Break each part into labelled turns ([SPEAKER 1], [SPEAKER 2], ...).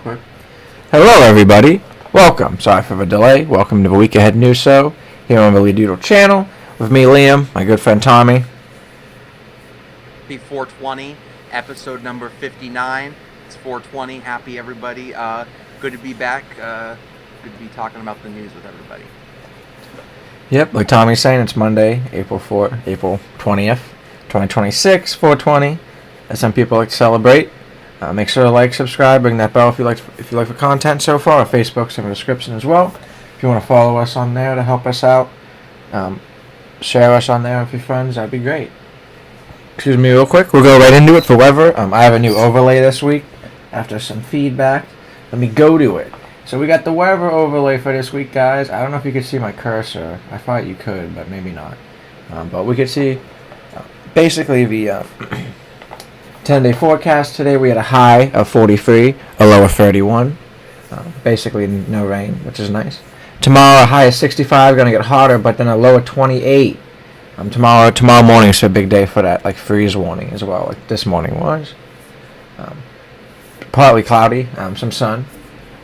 [SPEAKER 1] Quick. Hello, everybody. Welcome. Sorry for the delay. Welcome to the Week Ahead News Show here on the Lee Doodle channel with me, Liam, my good friend Tommy.
[SPEAKER 2] Happy 420, episode number 59. It's 420. Happy, everybody. Good to be back. Good to be talking about the news with everybody.
[SPEAKER 1] Yep, like Tommy's saying, it's Monday, April 20th, 2026, 420, as some people like to celebrate. Make sure to like, subscribe, ring that bell if you like the content so far. Our Facebook's in the description as well. If you want to follow us on there to help us out, share us on there with your friends. That'd be great. Excuse me real quick. We'll go right into it for weather. I have a new overlay this week after some feedback. Let me go to it. So we got the weather overlay for this week, guys. I don't know if you could see my cursor. I thought you could, but maybe not. But we could see basically the 10-day forecast. Today we had a high of 43, a low of 31. Basically no rain, which is nice. Tomorrow a high of 65, going to get hotter, but then a low of 28. Tomorrow morning is a big day for that, like freeze warning as well, like this morning was. Partly cloudy, some sun.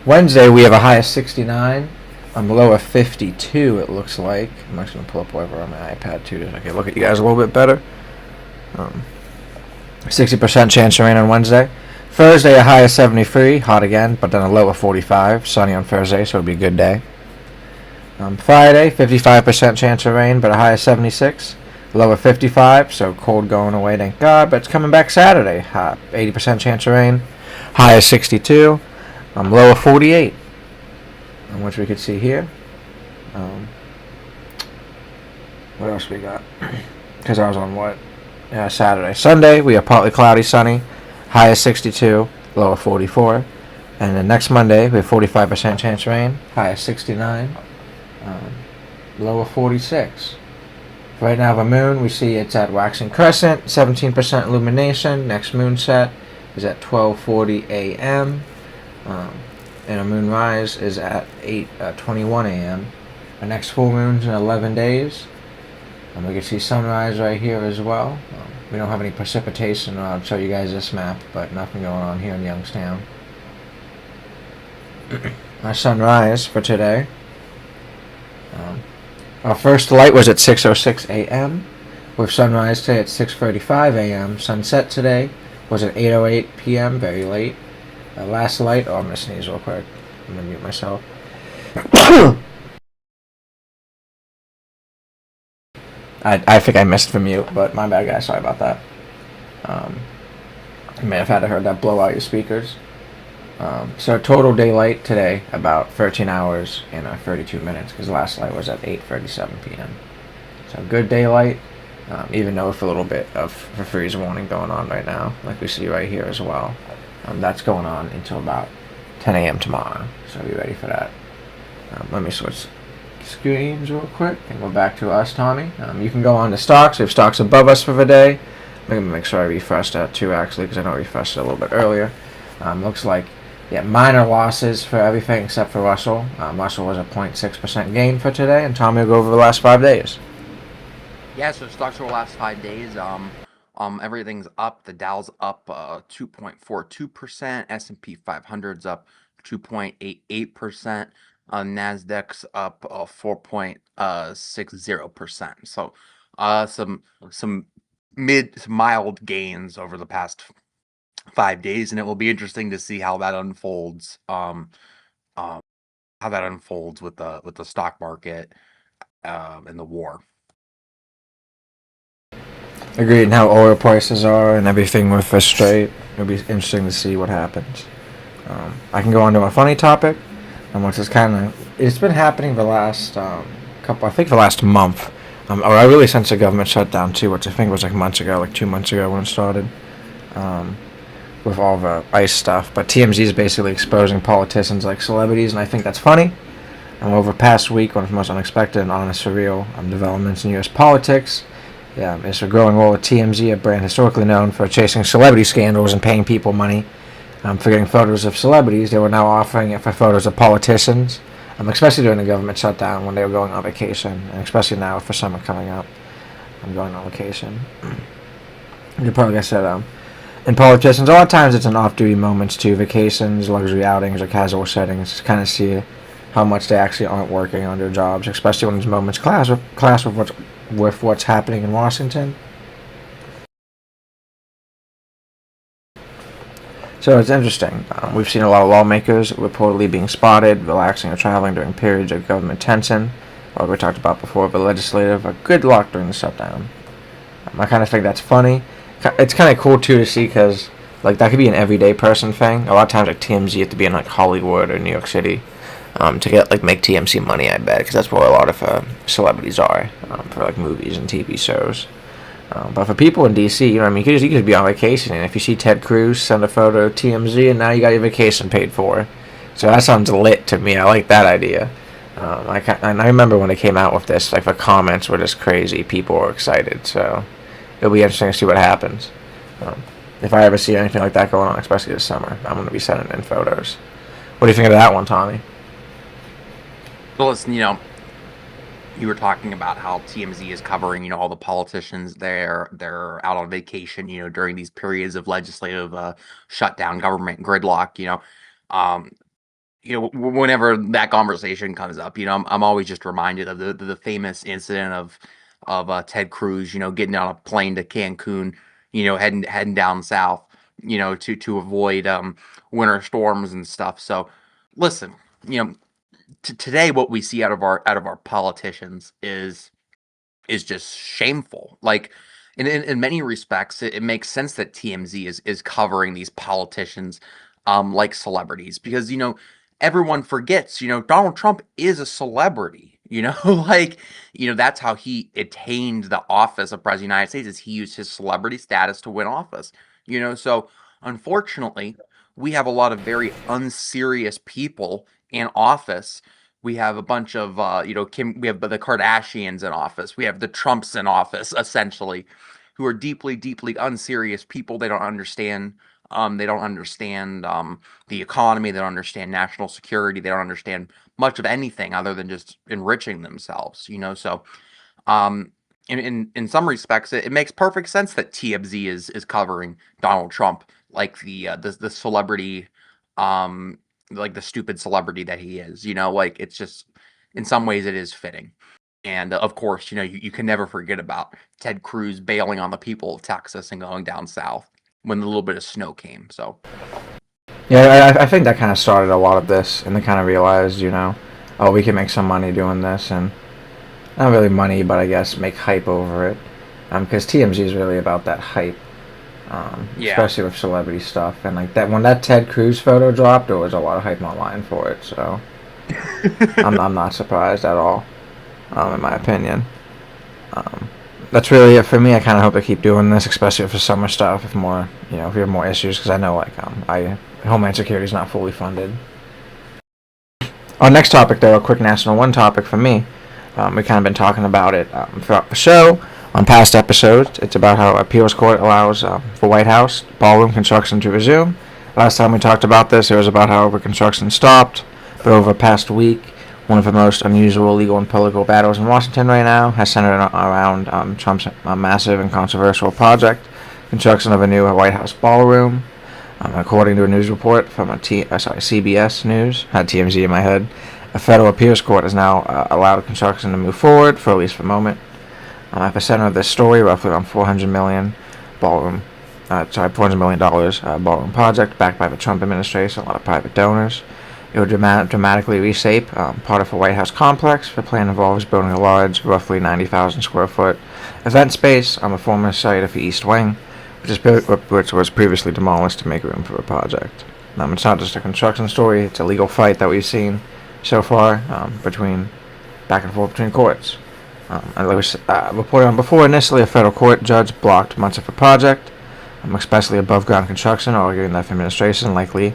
[SPEAKER 1] Wednesday we have a high of 69, low of 52 it looks like. I'm actually going to pull up weather on my iPad too, so I can look at you guys a little bit better. 60% chance of rain on Wednesday. Thursday a high of 73, hot again, but then a low of 45, sunny on Thursday, so it'll be a good day. Friday, 55% chance of rain, but a high of 76. Low of 55, so cold going away, thank God. But it's coming back Saturday. 80% chance of rain. High of 62. Low of 48. Which we could see here. What else we got? Because I was on what? Saturday. Sunday, we have partly cloudy, sunny. High of 62. Low of 44. And then next Monday, we have 45% chance of rain. High of 69. Low of 46. Right now, the moon, we see it's at waxing crescent, 17% illumination. Next moon set is at 12:40 a.m. And a moon rise is at 8:21 a.m. The next full moon's in 11 days. And we can see sunrise right here as well. We don't have any precipitation. I'll show you guys this map, but nothing going on here in Youngstown. Our sunrise for today. Our first light was at 6:06 a.m. with sunrise today at 6:35 a.m. Sunset today was at 8:08 p.m. Very late. Last light. I'm gonna sneeze real quick. I'm gonna mute myself. I think I missed the mute, but my bad, guys. Sorry about that. You may have had to heard that blow out your speakers. So total daylight today about 13 hours and 32 minutes because last light was at 8:37 p.m. So good daylight, even though with a little bit of a freeze warning going on right now, like we see right here as well. That's going on until about 10 a.m. tomorrow. So be ready for that. Let me switch screens real quick and go back to us, Tommy. You can go on to stocks. We have stocks above us for the day. I'm going to make sure I refreshed that too, actually, because I know I refreshed it a little bit earlier. Looks like minor losses for everything except for Russell. Russell was a 0.6% gain for today, and Tommy will go over the last 5 days.
[SPEAKER 2] Yeah, so stocks for the last 5 days. Everything's up. The Dow's up 2.42%. S&P 500's up 2.88%. Nasdaq's up 4.60%. So some mild gains over the past 5 days, and it will be interesting to see how that unfolds. How that unfolds with the stock market and the war.
[SPEAKER 1] Agreed, and how oil prices are and everything with the straight. It'll be interesting to see what happens. I can go on to a funny topic, which is it's been happening the last the last month. Or really since the government shut down too, which I think was like 2 months ago when it started. With all the ICE stuff, but TMZ is basically exposing politicians like celebrities, and I think that's funny. Over the past week, one of the most unexpected and honest surreal developments in U.S. politics is a growing role of TMZ, a brand historically known for chasing celebrity scandals and paying people money for getting photos of celebrities. They were now offering it for photos of politicians, especially during the government shutdown when they were going on vacation, and especially now for summer coming up. I'm going on vacation. You probably said And politicians, a lot of times it's in off-duty moments too, vacations, luxury outings, or casual settings, to kind of see how much they actually aren't working on their jobs, especially when these moments clash with what's happening in Washington. So it's interesting. We've seen a lot of lawmakers reportedly being spotted, relaxing or traveling during periods of government tension, like we talked about before, but legislative a good luck during the shutdown. I kind of think that's funny. It's kind of cool too to see because like that could be an everyday person thing. A lot of times like TMZ you have to be in like Hollywood or New York City to get like make TMZ money. I bet because that's where a lot of celebrities are for like movies and TV shows. But for people in DC, you know what I mean, you could just be on vacation, and if you see Ted Cruz send a photo to TMZ, and now you got your vacation paid for. So that sounds lit to me. I like that idea. I remember when they came out with this, like the comments were just crazy. People were excited, so it'll be interesting to see what happens. If I ever see anything like that going on, especially this summer, I'm going to be sending in photos. What do you think of that one, Tommy?
[SPEAKER 2] Well, listen, you were talking about how TMZ is covering, all the politicians. They're out on vacation, during these periods of legislative shutdown, government gridlock. Um, whenever that conversation comes up, I'm always just reminded of the famous incident of Ted Cruz, getting on a plane to Cancun, heading down south, to avoid winter storms and stuff. So, listen, today what we see out of our politicians is just shameful. Like in many respects, it makes sense that TMZ is covering these politicians like celebrities because everyone forgets Donald Trump is a celebrity. Like that's how he attained the office of president of the United States is he used his celebrity status to win office. So unfortunately, we have a lot of very unserious people in office. We have a bunch of we have the Kardashians in office. We have the Trumps in office, essentially, who are deeply, deeply unserious people. They don't understand. They don't understand the economy. They don't understand national security. They don't understand much of anything other than just enriching themselves. So in some respects, it makes perfect sense that TMZ is covering Donald Trump like the celebrity, like the stupid celebrity that he is. Like it's just in some ways it is fitting. And of course, you can never forget about Ted Cruz bailing on the people of Texas and going down south when a little bit of snow came. So
[SPEAKER 1] yeah, I think that kind of started a lot of this, and they kind of realized, oh, we can make some money doing this, and not really money, but I guess make hype over it, because TMZ is really about that hype,
[SPEAKER 2] yeah,
[SPEAKER 1] especially with celebrity stuff, and like that when that Ted Cruz photo dropped, there was a lot of hype online for it, so I'm not surprised at all, in my opinion. That's really it for me. I kind of hope they keep doing this, especially for summer stuff. If more, if we have more issues, because I know Homeland Security is not fully funded. Our next topic, though, a quick National One topic for me. We kind of been talking about it throughout the show on past episodes. It's about how appeals court allows for White House ballroom construction to resume. Last time we talked about this, it was about how construction stopped, but over the past week, one of the most unusual legal and political battles in Washington right now has centered around Trump's massive and controversial project, construction of a new White House ballroom. According to a news report from CBS News, had TMZ in my head, a federal appeals court has now allowed construction to move forward for at least the moment. At the center of this story, roughly around $400 million ballroom project backed by the Trump administration, a lot of private donors. It would dramatically reshape part of the White House complex. The plan involves building a large, roughly 90,000 square foot event space on the former site of the East Wing, which was previously demolished to make room for the project. It's not just a construction story; it's a legal fight that we've seen so far back and forth between courts. As I was reported on before, initially a federal court judge blocked much of the project, especially above ground construction, arguing that the administration likely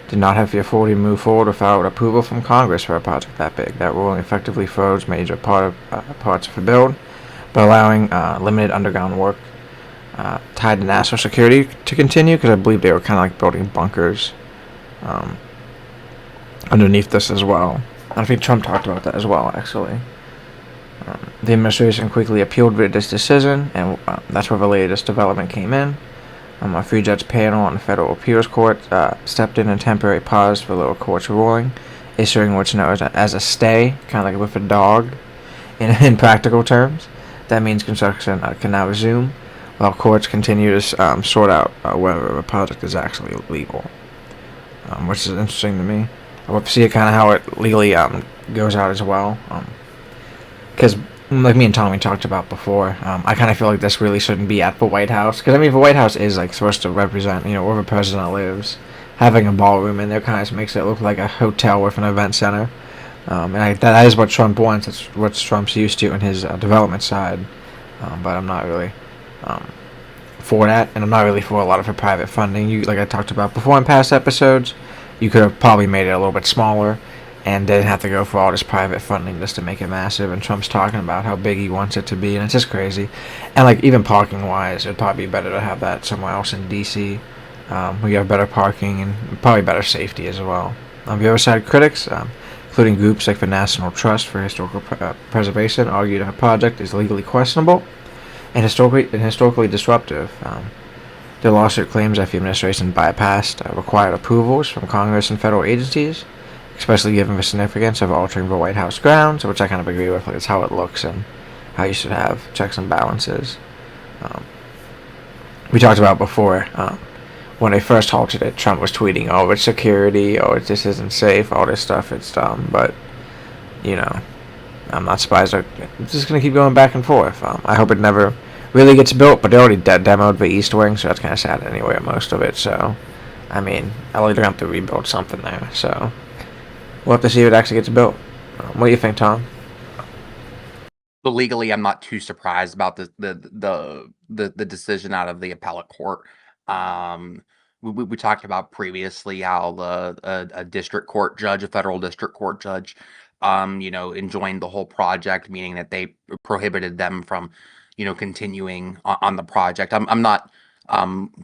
[SPEAKER 1] did not have the authority to move forward without approval from Congress for a project that big. That ruling effectively froze major parts of the build, but allowing limited underground work tied to national security to continue, because I believe they were kind of like building bunkers underneath this as well. I think Trump talked about that as well, actually. The administration quickly appealed this decision, and that's where the latest development came in. A three judge panel on the federal appeals court stepped in and temporarily paused the lower court's ruling, issuing what's known as a stay, kind of like with a dog in practical terms. That means construction can now resume while courts continue to sort out whether a project is actually legal, which is interesting to me. We'll see it kind of how it legally goes out as well. Because, like me and Tommy talked about before, I kind of feel like this really shouldn't be at the White House. Because, I mean, the White House is like supposed to represent, where the president lives. Having a ballroom in there kind of makes it look like a hotel with an event center. That is what Trump wants. It's what Trump's used to in his development side. But I'm not really for that, and I'm not really for a lot of the private funding. Like I talked about before in past episodes, you could have probably made it a little bit smaller and didn't have to go for all this private funding just to make it massive. And Trump's talking about how big he wants it to be, and it's just crazy. And like even parking wise, it'd probably be better to have that somewhere else in DC. We have better parking and probably better safety as well. On the other side, critics, including groups like the National Trust for Historical Preservation, argue that the project is legally questionable and historically disruptive. The lawsuit claims that the administration bypassed required approvals from Congress and federal agencies, especially given the significance of altering the White House grounds, which I kind of agree with. Like, it's how it looks and how you should have checks and balances. We talked about before, when they first halted it, Trump was tweeting, "Oh, it's security. Oh, this isn't safe. All this stuff. It's dumb." But I'm not surprised. It's just gonna keep going back and forth. I hope it never really gets built. But they already demoed the East Wing, so that's kind of sad anyway. Most of it. So, I mean, I'll either have to rebuild something there. So, we'll have to see if it actually gets built. What do you think, Tom?
[SPEAKER 2] But legally, I'm not too surprised about the decision out of the appellate court. We talked about previously how a district court judge, a federal district court judge, enjoined the whole project, meaning that they prohibited them from, continuing on the project. I'm not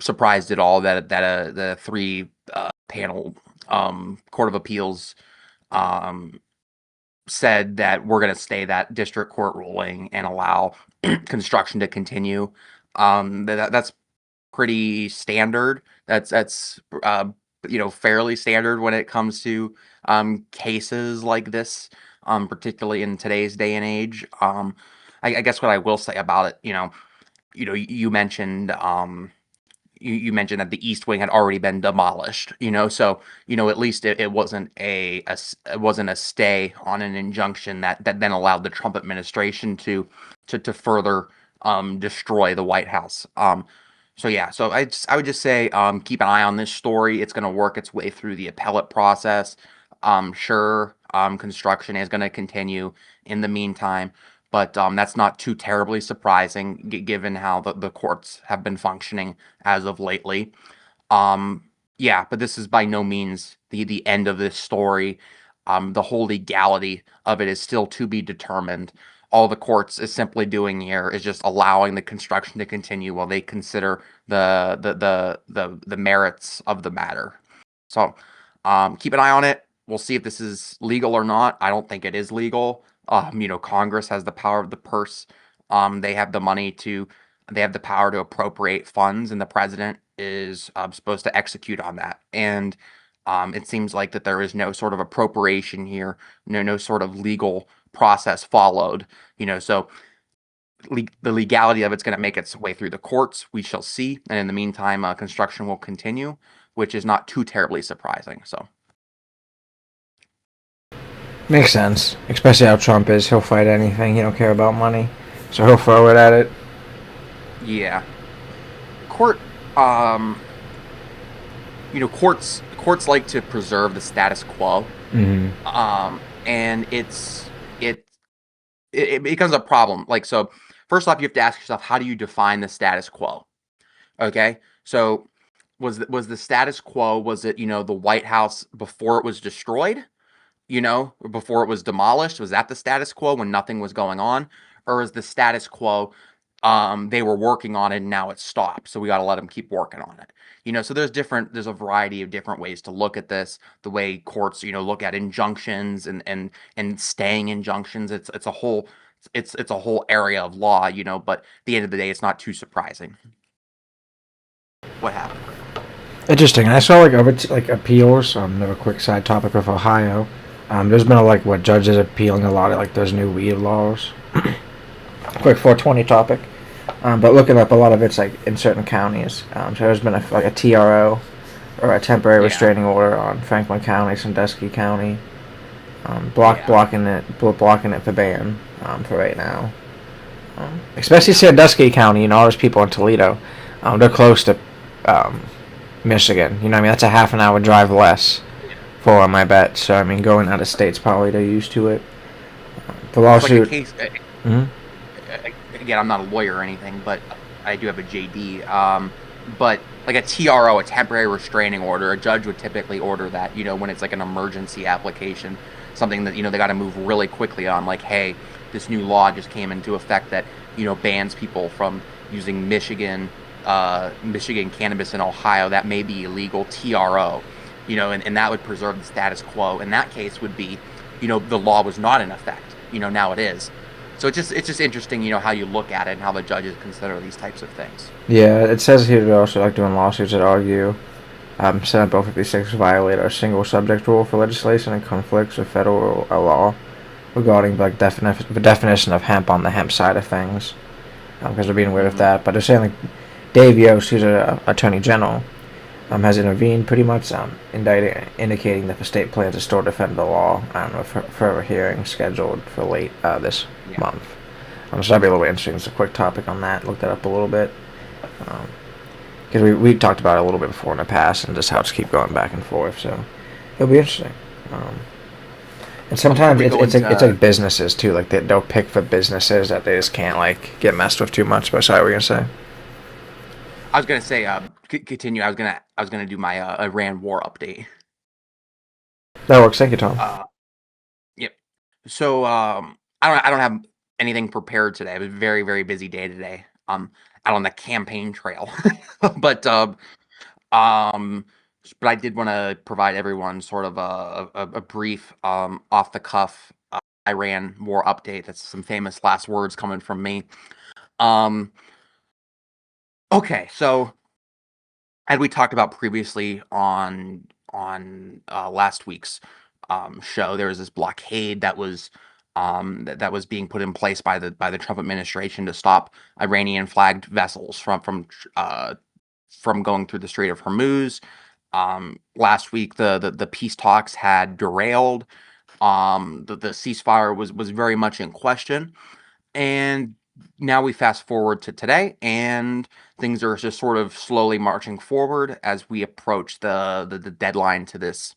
[SPEAKER 2] surprised at all that the three panel court of appeals said that we're going to stay that district court ruling and allow construction to continue. That's pretty standard. That's fairly standard when it comes to cases like this, particularly in today's day and age. I guess what I will say about it, you mentioned you mentioned that the East Wing had already been demolished, so at least it wasn't it wasn't a stay on an injunction that then allowed the Trump administration to further destroy the White House. So yeah, so I would just say keep an eye on this story. It's going to work its way through the appellate process. Sure, construction is going to continue in the meantime, but that's not too terribly surprising given how the courts have been functioning as of lately. Yeah, but this is by no means the end of this story. The whole legality of it is still to be determined. All the courts is simply doing here is just allowing the construction to continue while they consider the merits of the matter. So keep an eye on it. We'll see if this is legal or not. I don't think it is legal. Congress has the power of the purse. They have the money they have the power to appropriate funds, and the president is supposed to execute on that. And it seems like that there is no sort of appropriation here, no sort of legal process followed. So the legality of it's going to make its way through the courts. We shall see. And in the meantime, construction will continue, which is not too terribly surprising. So.
[SPEAKER 1] Makes sense, especially how Trump is. He'll fight anything. He don't care about money, so he'll throw it at it.
[SPEAKER 2] Yeah. Courts like to preserve the status quo. And it becomes a problem. Like, so first off, you have to ask yourself, how do you define the status quo? Okay. So was the status quo, was it, the White House before it was destroyed? Before it was demolished? Was that the status quo when nothing was going on? Or is the status quo, they were working on it and now it's stopped, so we got to let them keep working on it? So there's a variety of different ways to look at this. The way courts, look at injunctions and staying injunctions. It's a whole area of law, but at the end of the day, it's not too surprising. what happened.
[SPEAKER 1] Interesting. I saw like like appeals. Another quick side topic with Ohio. There's been like what judges appealing a lot of like those new weed laws. Quick 420 topic. But looking up, a lot of it's like in certain counties. So there's been like a TRO or a temporary
[SPEAKER 2] Yeah,
[SPEAKER 1] restraining order on Franklin County, Sandusky County,
[SPEAKER 2] yeah.
[SPEAKER 1] blocking it for ban for right now. Especially Sandusky County, all those people in Toledo, they're close to um, Michigan. You know what I mean? That's a half an hour drive less for them, I bet. So, I mean, going out of state's probably they're used to it. The
[SPEAKER 2] It's like a
[SPEAKER 1] lawsuit.
[SPEAKER 2] case.
[SPEAKER 1] Mhm.
[SPEAKER 2] Again, I'm not a lawyer or anything, but I do have a JD. But like a TRO, a temporary restraining order, a judge would typically order that, when it's like an emergency application, something that, they got to move really quickly on. Like, hey, this new law just came into effect that, bans people from using Michigan cannabis in Ohio. That may be illegal. TRO, and that would preserve the status quo. In that case would be, the law was not in effect. Now it is. So it's just interesting, how you look at it and how the judges consider these types of things.
[SPEAKER 1] Yeah, it says here they're also like doing lawsuits that argue Senate Bill 56 violate our single subject rule for legislation and conflicts with federal law regarding like the definition of hemp on the hemp side of things. Because they're being weird with
[SPEAKER 2] Hmm.
[SPEAKER 1] that. But they're saying like Dave Yost, who's a attorney general, has intervened pretty much, indicating that the state plans to still defend the law. I don't know, further hearing scheduled for late this
[SPEAKER 2] Yeah.
[SPEAKER 1] month. So that'd be a little interesting. It's a quick topic on that. Look that up a little bit. Because we talked about it a little bit before in the past and just how it's keep going back and forth. So it'll be interesting. And
[SPEAKER 2] Before
[SPEAKER 1] sometimes
[SPEAKER 2] we go
[SPEAKER 1] it's
[SPEAKER 2] into,
[SPEAKER 1] like businesses too. Like they'll pick for businesses that they just can't like get messed with too much. But sorry, what were you gonna say?
[SPEAKER 2] I was gonna say, continue. I was gonna do my Iran war update.
[SPEAKER 1] That works. Thank you, Tom.
[SPEAKER 2] Uh, yep. So I don't have anything prepared today. It was a very very busy day today. Out on the campaign trail, but Um, but I did want to provide everyone sort of a brief, off the cuff Iran war update. That's some famous last words coming from me. Um, okay, so as we talked about previously on last week's show, there was this blockade that was being put in place by the Trump administration to stop Iranian flagged vessels from going through the Strait of Hormuz. Last week, the peace talks had derailed. The ceasefire was very much in question, and now we fast forward to today, and things are just sort of slowly marching forward as we approach the deadline to this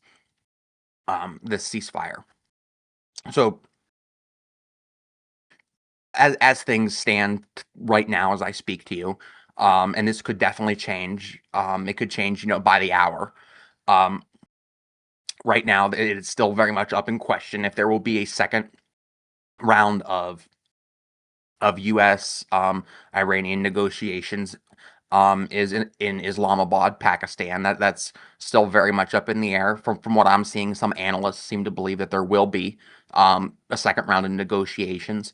[SPEAKER 2] ceasefire. So as things stand right now, as I speak to you, and this could definitely change. It could change, by the hour. Um, right now, it is still very much up in question if there will be a second round of U.S. Iranian negotiations is in Islamabad, Pakistan. That's still very much up in the air. From what I'm seeing, some analysts seem to believe that there will be a second round of negotiations,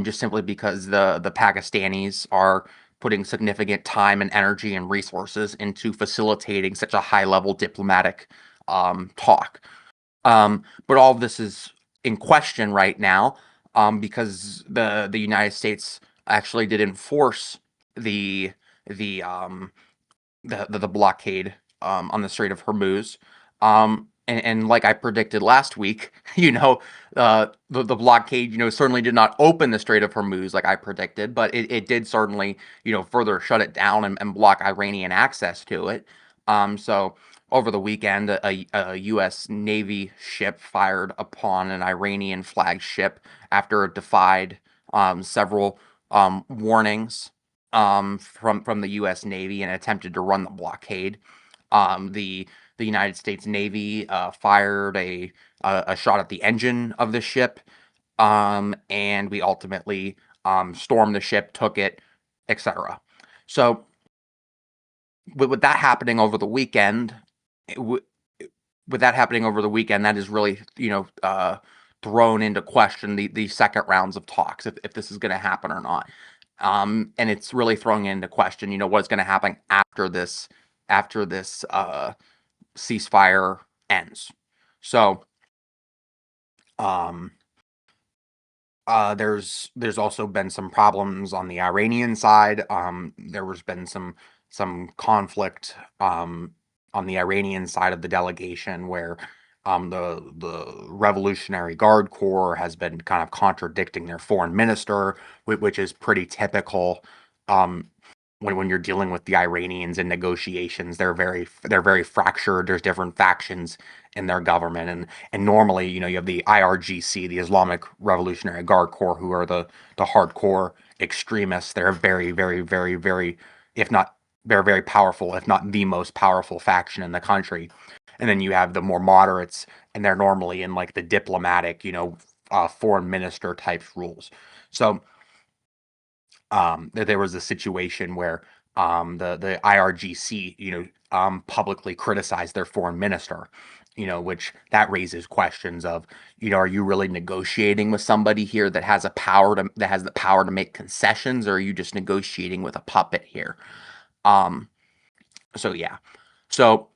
[SPEAKER 2] just simply because the Pakistanis are putting significant time and energy and resources into facilitating such a high level diplomatic talk. But all of this is in question right now, because the United States actually did enforce the the um, the blockade on the Strait of Hormuz. And like I predicted last week, the blockade, certainly did not open the Strait of Hormuz like I predicted, but it did certainly, further shut it down and block Iranian access to it. So over the weekend, a U.S. Navy ship fired upon an Iranian flagged ship after it defied several warnings from the U.S. Navy and attempted to run the blockade. The United States Navy fired a shot at the engine of the ship, and we ultimately stormed the ship, took it, etc. So with that happening over the weekend, it w- with that happening over the weekend, that is really thrown into question the second rounds of talks if this is going to happen or not. And it's really throwing into question, what's going to happen after this ceasefire ends. So, um, there's also been some problems on the Iranian side. There has been some conflict on the Iranian side of the delegation where the Revolutionary Guard Corps has been kind of contradicting their foreign minister, which is pretty typical. Um, when you're dealing with the Iranians in negotiations, they're very fractured. There's different factions in their government, and normally, you have the IRGC, the Islamic Revolutionary Guard Corps, who are the hardcore extremists. They're very, very, very, very, if not, they're very powerful, if not the most powerful faction in the country. And then you have the more moderates, and they're normally in like the diplomatic, foreign minister type rules. So there was a situation where the IRGC, publicly criticized their foreign minister, which that raises questions of, are you really negotiating with somebody here that has the power to make concessions, or are you just negotiating with a puppet here? So yeah, so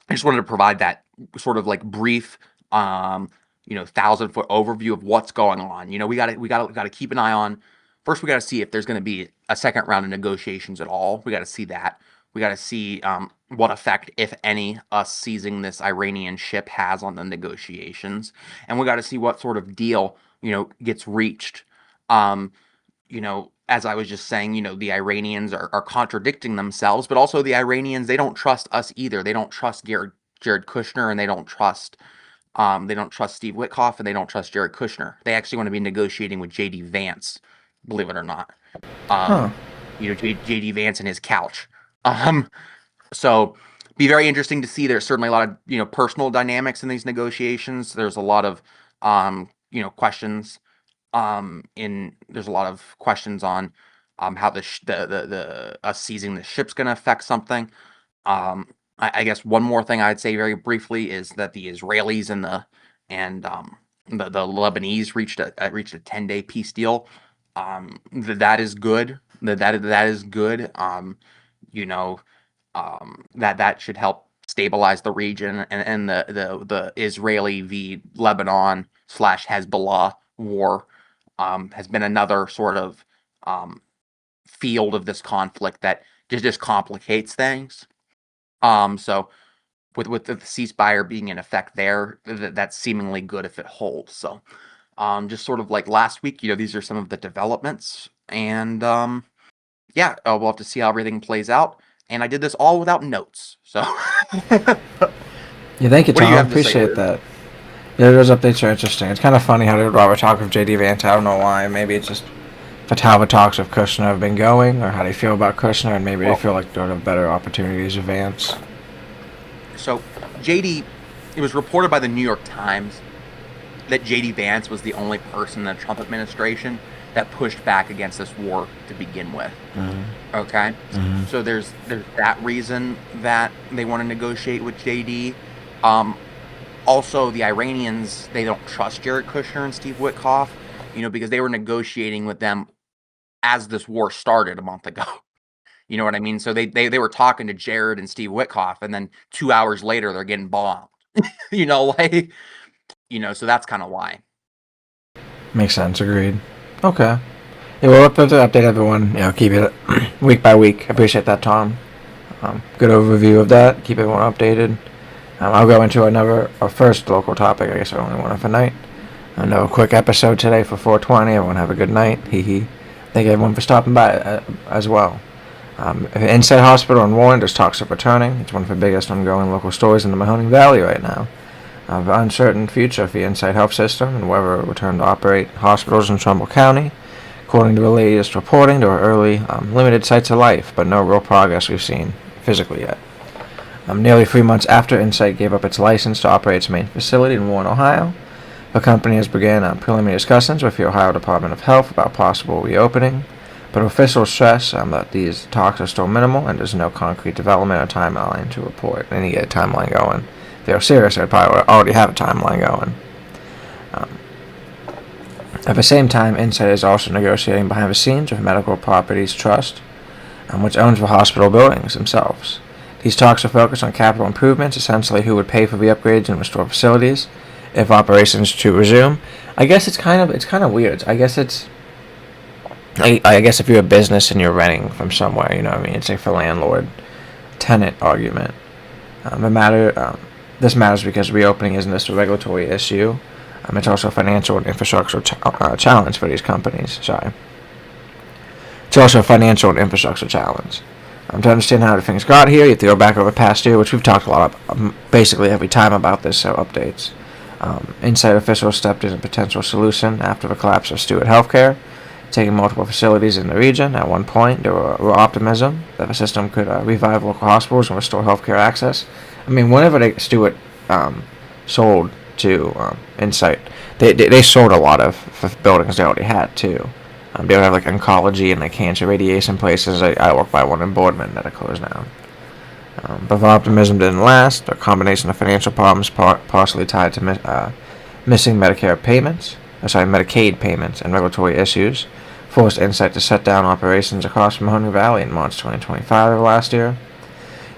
[SPEAKER 2] I just wanted to provide that sort of like brief, 1,000-foot overview of what's going on. We got to keep an eye on. First, we got to see if there's going to be a second round of negotiations at all. We got to see that. We got to see what effect, if any, us seizing this Iranian ship has on the negotiations, and we got to see what sort of deal gets reached. As I was just saying, the Iranians are contradicting themselves, but also the Iranians, they don't trust us either. They don't trust Jared Kushner, and they don't trust Steve Witkoff, and they don't trust Jared Kushner. They actually want to be negotiating with J.D. Vance, believe it or not.
[SPEAKER 1] Huh.
[SPEAKER 2] J.D. Vance and his couch. So be very interesting to see. There's certainly a lot of personal dynamics in these negotiations. There's a lot of questions. There's a lot of questions on how the us seizing the ship's going to affect something. I guess one more thing I'd say very briefly is that the Israelis and the Lebanese reached a 10-day peace deal. That is good. That is good. That should help stabilize the region, and the Israeli v Lebanon / Hezbollah war has been another sort of field of this conflict that just complicates things. So with the ceasefire being in effect there, that's seemingly good if it holds. So just sort of like last week, these are some of the developments, and yeah, we'll have to see how everything plays out. And I did this all without notes. So
[SPEAKER 1] Yeah, thank you,
[SPEAKER 2] what do
[SPEAKER 1] Tom.
[SPEAKER 2] you have to say,
[SPEAKER 1] Appreciate
[SPEAKER 2] Luke?
[SPEAKER 1] that. Yeah, those updates are interesting. It's kind of funny how did Robert talk with JD Vance. I don't know why. Maybe it's just how the talks with Kushner have been going, or how they feel about Kushner, and maybe they
[SPEAKER 2] Well,
[SPEAKER 1] feel like there are better opportunities with Vance.
[SPEAKER 2] so JD, it was reported by the New York Times that JD Vance was the only person in the Trump administration that pushed back against this war to begin with.
[SPEAKER 1] Mm-hmm.
[SPEAKER 2] Okay,
[SPEAKER 1] Mm-hmm.
[SPEAKER 2] so there's that reason that they want to negotiate with JD. Also, the Iranians, they don't trust Jared Kushner and Steve Witkoff, because they were negotiating with them as this war started a month ago. You know what I mean? So they were talking to Jared and Steve Witkoff, and then 2 hours later they're getting bombed. Like, so that's kind of why.
[SPEAKER 1] Makes sense. Agreed. Okay. Yeah, we'll have to update everyone. Keep it week by week. Appreciate that, Tom. Good overview of that. Keep everyone updated. I'll go into our first local topic. I guess I only one for night. I know a quick episode today for 420. Everyone have a good night. Hee hee. Thank everyone for stopping by as well. Insight Hospital in Warren, there's talks of returning. It's one of the biggest ongoing local stories in the Mahoning Valley right now. The uncertain future for the Insight Health System and whether it will return to operate hospitals in Trumbull County. According to the latest reporting, there are early, limited sites of life, but no real progress we've seen physically yet. Nearly 3 months after Insight gave up its license to operate its main facility in Warren, Ohio, the company has begun preliminary discussions with the Ohio Department of Health about possible reopening, but officials stress that these talks are still minimal and there's no concrete development or timeline to report. They need to get a timeline going. If they were serious, they'd probably already have a timeline going. At the same time, Insight is also negotiating behind the scenes with Medical Properties Trust, which owns the hospital buildings themselves. These talks are focused on capital improvements, essentially who would pay for the upgrades and restore facilities if operations to resume. I guess it's kind of weird. I guess if you're a business and you're renting from somewhere, you know what I mean? It's like the landlord tenant argument. This matters because reopening isn't just a regulatory issue. It's also a financial and infrastructure challenge for these companies. Sorry. It's also a financial and infrastructure challenge. To understand how things got here, you have to go back over the past year, which we've talked a lot about, basically every time about this, so updates. Insight officials stepped in a potential solution after the collapse of Steward Healthcare, taking multiple facilities in the region. At one point, there were optimism that the system could revive local hospitals and restore healthcare access. I mean, whenever Steward sold to Insight, they sold a lot of buildings they already had too. They would have like oncology and like cancer radiation places. I work by one in Boardman that are closed down. But the optimism didn't last. A combination of financial problems, partially tied to missing Medicaid payments, and regulatory issues, forced Insight to shut down operations across from Mahoning Valley in March 2025 of last year.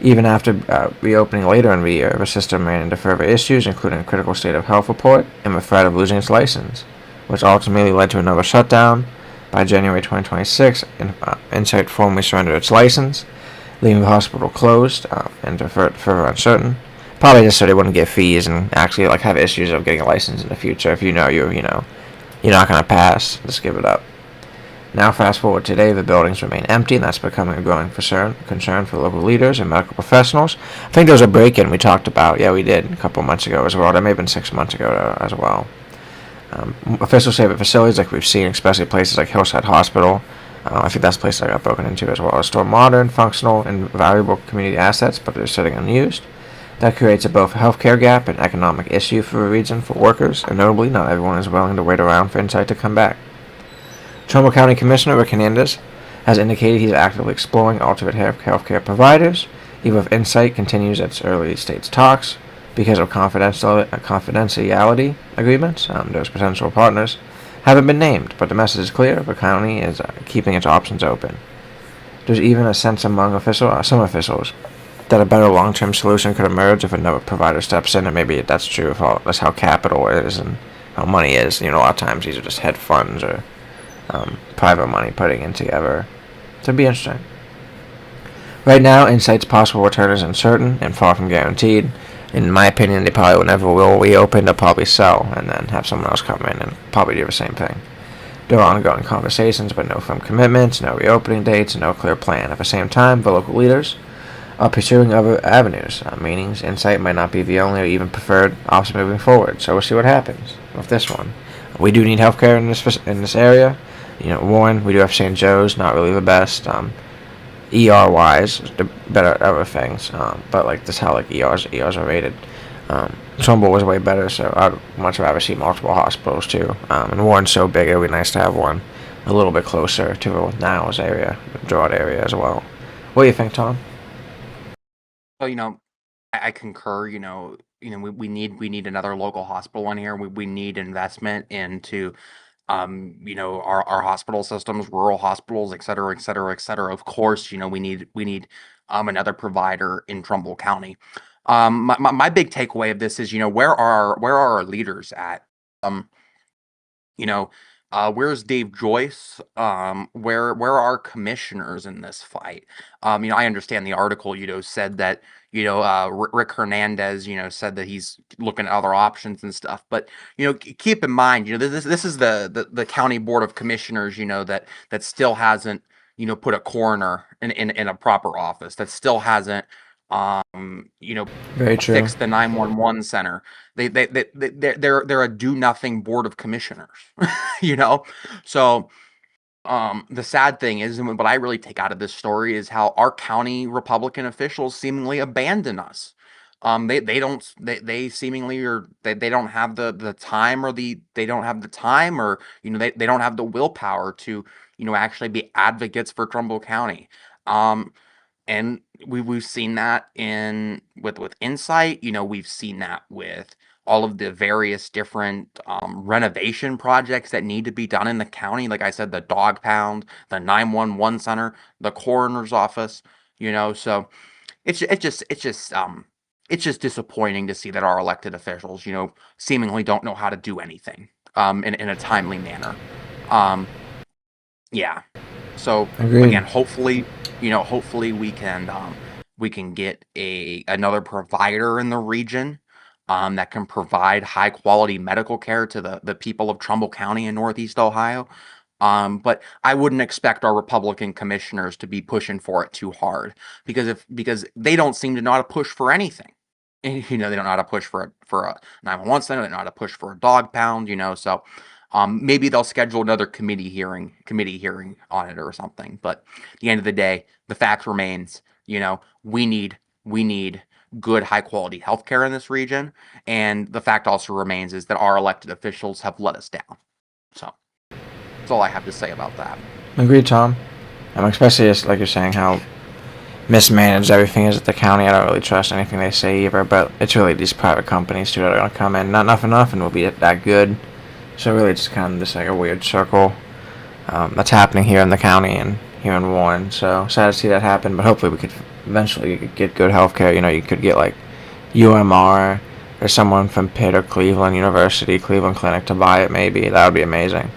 [SPEAKER 1] Even after reopening later in the year, the system ran into further issues, including a critical state of health report and the threat of losing its license, which ultimately led to another shutdown. By January 2026, Insight formally surrendered its license, leaving the hospital closed and further uncertain. Probably just so they wouldn't get fees and actually like have issues of getting a license in the future. If you're not gonna pass, just give it up. Now, fast forward today, the buildings remain empty, and that's becoming a growing concern for local leaders and medical professionals. I think there was a break-in we talked about. Yeah, we did a couple months ago as well. That may have been 6 months ago as well. Officials say that facilities like we've seen, especially places like Hillside Hospital, I think that's a place that got broken into as well, store modern, functional, and valuable community assets, but they're sitting unused. That creates both a healthcare gap and economic issue for the region for workers, and notably, not everyone is willing to wait around for Insight to come back. Trumbull County Commissioner Rick Hernandez has indicated he's actively exploring alternate healthcare providers, even if Insight continues its early stage talks. Because of confidentiality agreements, those potential partners haven't been named, but the message is clear. The county is keeping its options open. There's even a sense among some officials that a better long-term solution could emerge if another provider steps in, and maybe that's true if that's how capital is and how money is. A lot of times these are just hedge funds or private money putting in together. So it'd be interesting. Right now, Insight's possible return is uncertain and far from guaranteed. In my opinion, they probably never will reopen. They'll probably sell and then have someone else come in and probably do the same thing. There are ongoing conversations, but no firm commitments, no reopening dates, and no clear plan. At the same time, the local leaders are pursuing other avenues, meaning Insight might not be the only or even preferred option moving forward. So we'll see what happens with this one. We do need healthcare in this area. Warren, we do have St. Joe's, not really the best. ER wise, the better at other things, but like this how like ERs are rated. Trumbull was way better, so I'd much rather see multiple hospitals too. And Warren's so big, it'd be nice to have one a little bit closer to the Niles area, the Broad area as well. What do you think, Tom?
[SPEAKER 2] So, I concur. We need another local hospital in here. We need investment into our hospital systems, rural hospitals, et cetera, et cetera, et cetera. Of course, we need another provider in Trumbull County. My big takeaway of this is, where are our leaders at? Um, you know, where's Dave Joyce? Where are commissioners in this fight? I understand the article, said that, Rick Hernandez, said that he's looking at other options and stuff. But, keep in mind, this is the county board of commissioners, that still hasn't, put a coroner in a proper office, that still hasn't,
[SPEAKER 1] Very true.
[SPEAKER 2] fixed the 911 center. They're a do nothing board of commissioners, you know? So, the sad thing is, and what I really take out of this story is how our county Republican officials seemingly abandon us. They seemingly they don't have the time, they don't have the time, or they don't have the willpower to actually be advocates for Trumbull County. Um and we've seen that in with Insight. We've seen that with all of the various different renovation projects that need to be done in the county. Like I said, the dog pound, the 911 center, the coroner's office. So it's just disappointing to see that our elected officials, seemingly don't know how to do anything in a timely manner. Um, yeah. So
[SPEAKER 1] Agreed.
[SPEAKER 2] again, hopefully we can get another provider in the region that can provide high quality medical care to the people of Trumbull County in Northeast Ohio. But I wouldn't expect our Republican commissioners to be pushing for it too hard because they don't seem to know how to push for anything. And, they don't know how to push for a 911 center. They don't know how to push for a dog pound. So maybe they'll schedule another committee hearing on it or something. But at the end of the day, the fact remains, we need good high quality healthcare in this region, and the fact also remains is that our elected officials have let us down. So that's all I have to say about that.
[SPEAKER 1] Agreed, Tom. Especially just like you're saying, how mismanaged everything is at the county. I don't really trust anything they say either, but it's really these private companies too that are gonna come in. Not nothing will be that good. So really, it's kind of just like a weird circle that's happening here in the county and here in Warren. So sad to see that happen, but hopefully we could eventually get good health care. You could get like UMR or someone from Pitt or Cleveland University, Cleveland Clinic to buy it maybe. That would be amazing.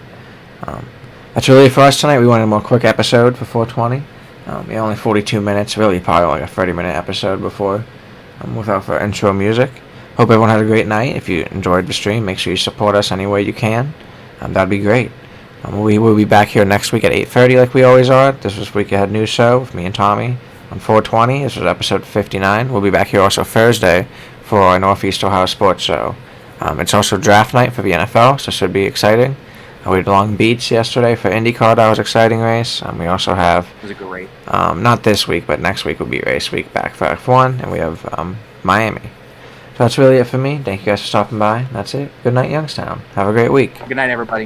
[SPEAKER 1] That's really it for us tonight. We wanted a more quick episode for 420. Only 42 minutes, really probably like a 30-minute episode without our intro music. Hope everyone had a great night. If you enjoyed the stream, make sure you support us any way you can. That'd be great. We will be back here next week at 8:30 like we always are. This was Week Ahead News Show with me and Tommy on 420. This was episode 59. We'll be back here also Thursday for our Northeast Ohio Sports Show. It's also draft night for the NFL, so it should be exciting. We did Long Beach yesterday for IndyCar. That was an exciting race. We also have...
[SPEAKER 2] Was it great?
[SPEAKER 1] Not this week, but next week will be race week back for F1, and we have Miami. So that's really it for me. Thank you guys for stopping by. That's it. Good night, Youngstown. Have a great week.
[SPEAKER 2] Good night, everybody.